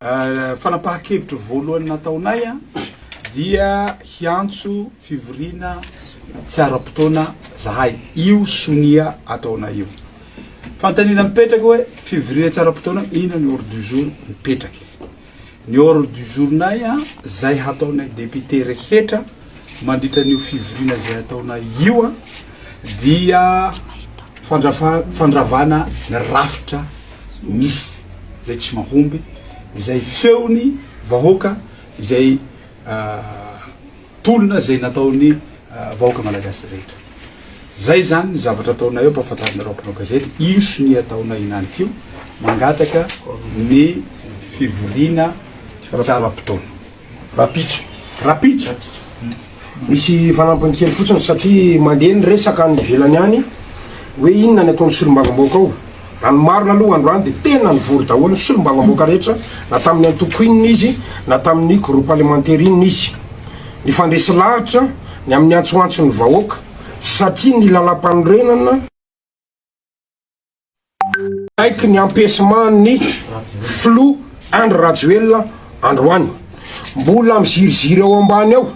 Fanapahan-kevitra voalohany nataonay dia hiantso fivoriana tsara-potoana zahay io sonia ataonay io. Fantanina mipetraka hoe fivoriana tsara-potoana ina ny ordre du jour mipetraky. Ny ordre du journay zay hataonay député rehetra mandritra n'io fivoriana zay ataonay io dia fandravana ny rafitra misy zay tsy mahomby, izay feony vahoaka, izay tolona zay nataony vahoaka malagasy rehetra. Zay zany zavatra ataonay eo mpahafantarinareo mpanao gazety io sonia ataonay inaniky io mangataka ny fivoriana tsara-potoana. Rapitso. Misy fanampiny kely fotsiny satria mandeha ny resaka ny ivelany any hoe inona ny ataon'ny solombavamboaka ao. Raha ny marina aloha androany dia tena nivory daholo ny solombavamboaka rehetra, na tamin'ny antoko inona izy, na tamin'ny groupe parlementaire inona izy. Ny fandresy lahatra ny amin'ny antsoantso ny vahoaka satria ny lalam-panorenana aiky ny ampesement ny flou Andry Rajoelina androany. Mbola miziriziry ao ambany ao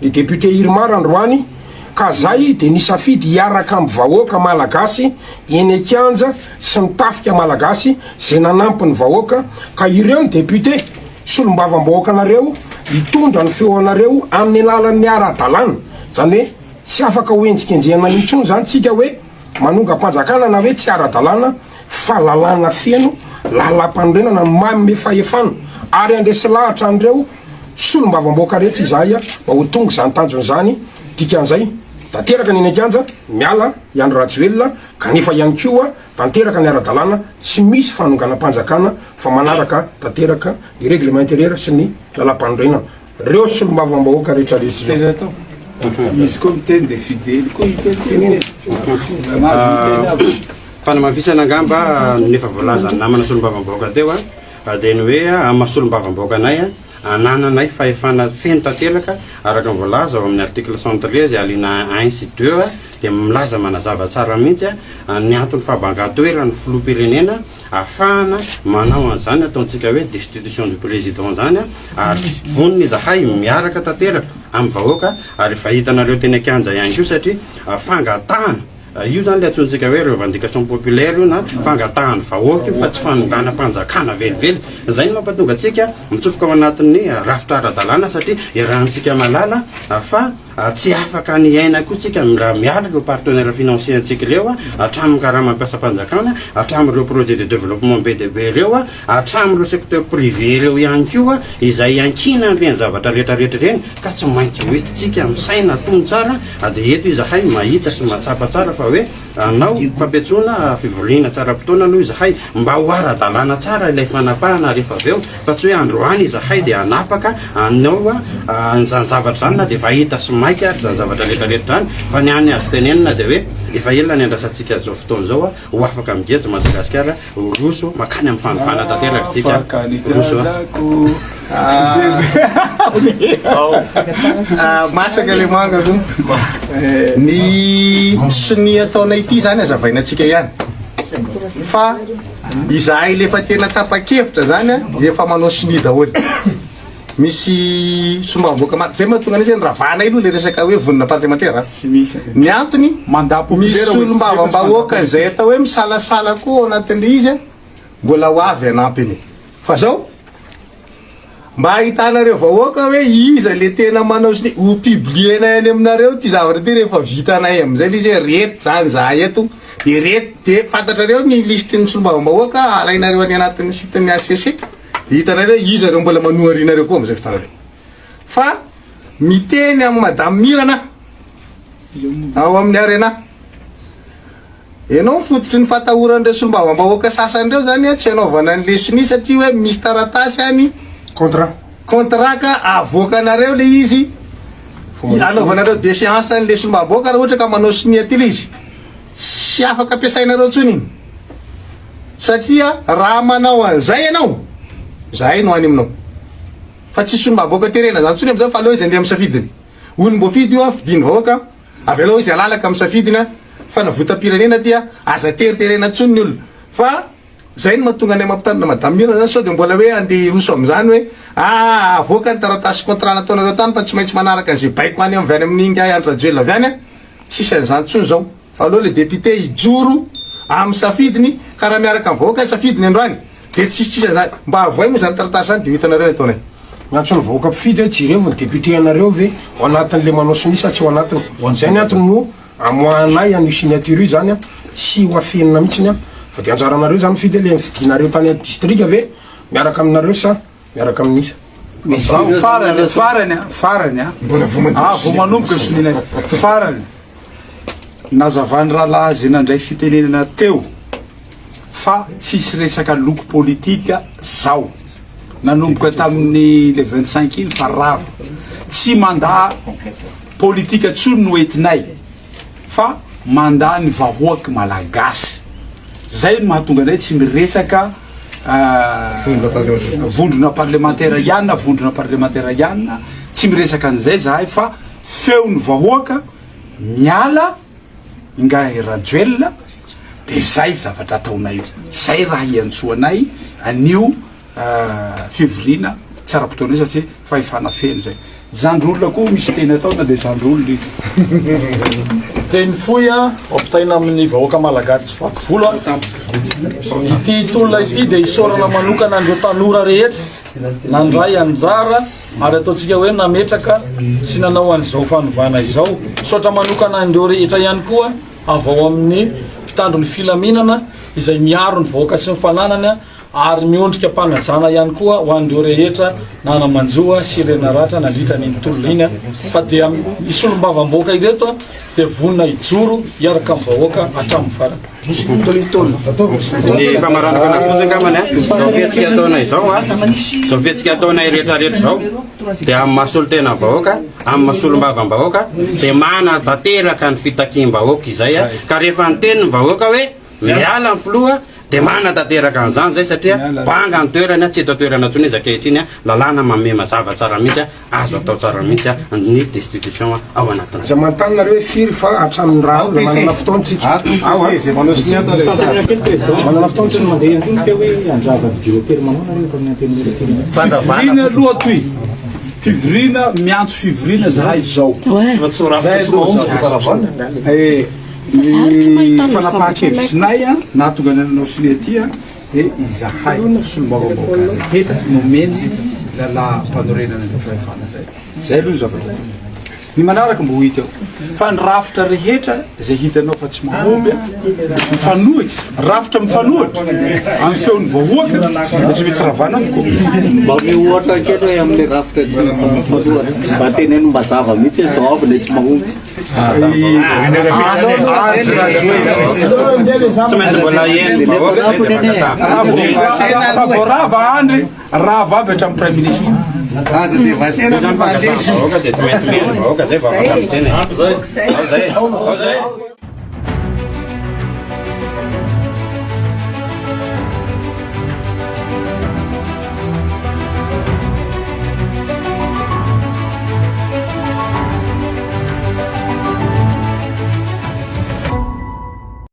ny député Irmar androany, ka zay dia nisafidy hiaraka amin'ny vahoaka malagasy eny Kianja sy ny tafika malagasy zay nanampy ny vahoaka, ka ireo ny député solombavamboaka anareo hitondra ny feo anareo amin'ny alalan'ny ara-dalàna. Zany hoe tsy afaka hoenjikenjehana intsony zany tsika hoe manonga-panjakana na hoe tsy ara-dalàna fa lalàna feno lalam-panorenana mamy fahefana, ary andresy lahatra andreo solombavamboaka rehetra izay mba ho tonga zany tanjony zany. Dikan'izay tanteraka ny eny Kianja miala i Andry Rajoelina, kanefa ihany koa tanteraka ny ara-dalàna, tsy misy fanonganam-panjakana fa manaraka tanteraka ny règlement intérieur sy ny lalam-panorenana. Reo solombavamboaka rehetra rehetra izy koa miteny de fidèle koa hiteny fanamafisana angamba nefa voalaza namana solombavamboaka teo dia ny hoe amin'ny solombavamboaka anay anananay fahefana feno tanteraka araka ny voalaza ao amin'ny article 113 alina 1 sy 2 dia milaza manazava tsara mihitsy ny antony fahabangan-toerany filoham-pirenena ahafahana manao an'izany ataontsika hoe destitution du président zany ary vonony zahay miaraka tanteraka amin'ny vahoaka, ary efa hitanareo teny Kianja ihany koa satria fangatahana io zany le atsontsika hoe revendication populaire io na fangatahany vahoaka io fa tsy fanongana-panjakana velively. Zay no mampatonga atsika mitsofoka ao anatin'ny rafitra ara-dalàna satria irahantsika malala fa tsy afaka ny aina koa tsika raha miala ireo partenaire financier antsika ireo hatramin'ny karaha mampiasa panjakana, hatramin'ireo projet de développement be dia be ireo, hatramin'ireo secteur privé ireo ihany koa izay ankina ireny zavatra rehetrarehetra ireny, ka tsy maintsy hoentintsika misaina tony tsara. Dia eto izahay mahita sy mahatsapa tsara fa hoe anao fampetsoana fivoriana tsara-potoana aloha izahay mba ho ara-dalàna tsara ilay fanapahana rehefa avy eo, fa tsy hoe androany izahay dia anapaka anao an'izany zavatra zany na dia vahita sy maika ary zany zavatra rehetrarehetra zany, fa ny any azo tenenina dia hoe efa ela ny andrasantsika zao fotoana zao ho afaka mijery Madagasikara roso makany amin'ny fanofana tanteraka tsika roso masaka le manga io ny sonia ataonay ity zany azavainantsika ihany fa izahay lefa tena tapa-kevitra zany efa manao sonia daholo. Misy sombavamboaka zay mahatonga anazy ravana ilo le resaka hoe vonina parlementaire ny antony misy solombavambahoaka zay atao hoe misalasala koa ao anatin'le izy mbola ho avy anampy eny. Fa zao mba ahitanareo vahoaka hoe iza le tena manao sonia ho publienay any aminareo ty zavatra ty rehefa vitanay amizay le izy rety zany zahay eto de rety de fantatrareo ny listin'ny solombavambahoaka alainareo any anatin'ny siten'ny ACC hitanareo izy areo mbola manoharinareo koa amizay fitanareo. Fa miteny amin'ny madame Mirana ao amin'ny arena enao fototry ny fatahoran'ireo solombavambahoaka sasanyireo zany tsy anaovana an'le sonia satria hoe misy taratasy any contrat ka avoakanareo le izy anaovanareo déchéance an'le solombavambahoaka raha ohatra ka manao sonia ty le izy tsy afaka ampiasainareo ntsony iny satria raha manao an'izay ianao zahay no any aminao fa tsy solombavambahoaka terena zany ntsony amizao fa aleo izy andeha misafidiny olo mbo fidy io fidiny vahoaka avy aleo izy alalaka misafidina fa navota-pirenena tia aza teriterena ntsony ny olo fa zay ny mahatonga any mampitandrina madame Mira zany sao de mbola hoe andeha roso am'izany hoe avoaka ny taratasy contrat nataonareo tany fa tsy maintsy manaraka an'izay baiko any am'vy any amin'ingy Andro Rajoelina avy any tsisy an'izany tsony zao fa aloha le député ijoro amin'ny safidiny ka raha miaraka amin'ny vahoaka safidiny androany de tsisy an'izany mba avoay moa zany taratasy zany de hitanareo ataonay miantso ny vahoaka mpifidy hoe jireo ny député anareo ve ao anatin'le manao sinisa tsy ao anatiny zay ny antony no amoanay an'io signature io zany tsy ho afenina mihitsiny fa de anjaranareo zany mifidy le vidinareo tany a district ve miaraka aminareo sa miaraka amin'isa farany vo manomboka soninay farany nazavany rahalahy zay nandray fitenenana teo fa tsisy resaka loko politika zao nanomboka tamin'ny le 25 iny fa rava tsy mandat politika tsony no entinay fa mandat ny vahoaky malagasy zay no mahatonga anay tsy miresaka vondrona parlementaire ihany vondrona parlementaire ihany tsy miresaka an'izay zahay fa feo ny vahoaka miala nga Rajoelina de zay zavatra ataonay io zay raha iantsoanay anio fivorina tsara-potoana satria fahefana feno zay zandrolona koa misy tena atao na de zandrolona teny foy ampitaina amin'ny vahoaka malagasy tsy vaky volo ity tolona ity de isorana manokana andreo tanora rehetra nandray anjara ary ataotsika hoe nametraka sy nanao an'izao fanovana izao sotra manokana andreo rehetra ihany koa avao amin'ny mpitandro ny filaminana izay miaro ny vahoaka sy ny fananany ary miondrika mpanajana ihany koa ho andreo rehetra nanamanjoa sy rena ratra nandritra ny tolona iny fa dia isolombavamboaka ireto de vonina ijoro iaraka amin'ny vahoaka hatramin'ny farany ny famaranako anafozy angamany zao fiatsika ataonay zao zao fiatsika ataonay rehetrarehetra zao de amin'ny mahasolo tena vahoaka amin'ny mahasolombavambahoaka de mana tanteraka ny fitakim-bahoaka izay ka rehefa nyteny ny vahoaka hoe miala ny filoha de mana tanteraka an'izany zay satria banga ny toerany tsy eto toerana tsony zakehitriny lalàna mame mazava tsara mihitsy azo atao tsara mihitsy ny destitution ao anatiny za mantanonareo hoe firy fa hatramin'ny raha manana fotoantsika manana fotoantsika fivirina aloha toy fivirina miantso fivirina zahay zao fanapahan-kevitsinay nahatonga nanao siny aty de izahay solombavambaoaka rehetra nomeny lala mpanorenana za fahefana zay aloha zavatra ny manaraka mbo hita eo fa ny rafitra rehetra zay hitanao fa tsy mahomby mifanohitsy rafitra mifanohitra amin'ny feon'ny vahoaka de tsy metsy ravana avoko mba mihoatra kely hoe amin'ny rafitra tsy mifanohatra mba teneno mba zava mihitsy hoe zao avy le tsy mahomby tsy maintsy mbola eny rava andry rava aby hatramin'ny prime ministre aza de vasena vahoaka de tsy maintsy mena vahoaka zay vavaka amin'ny teny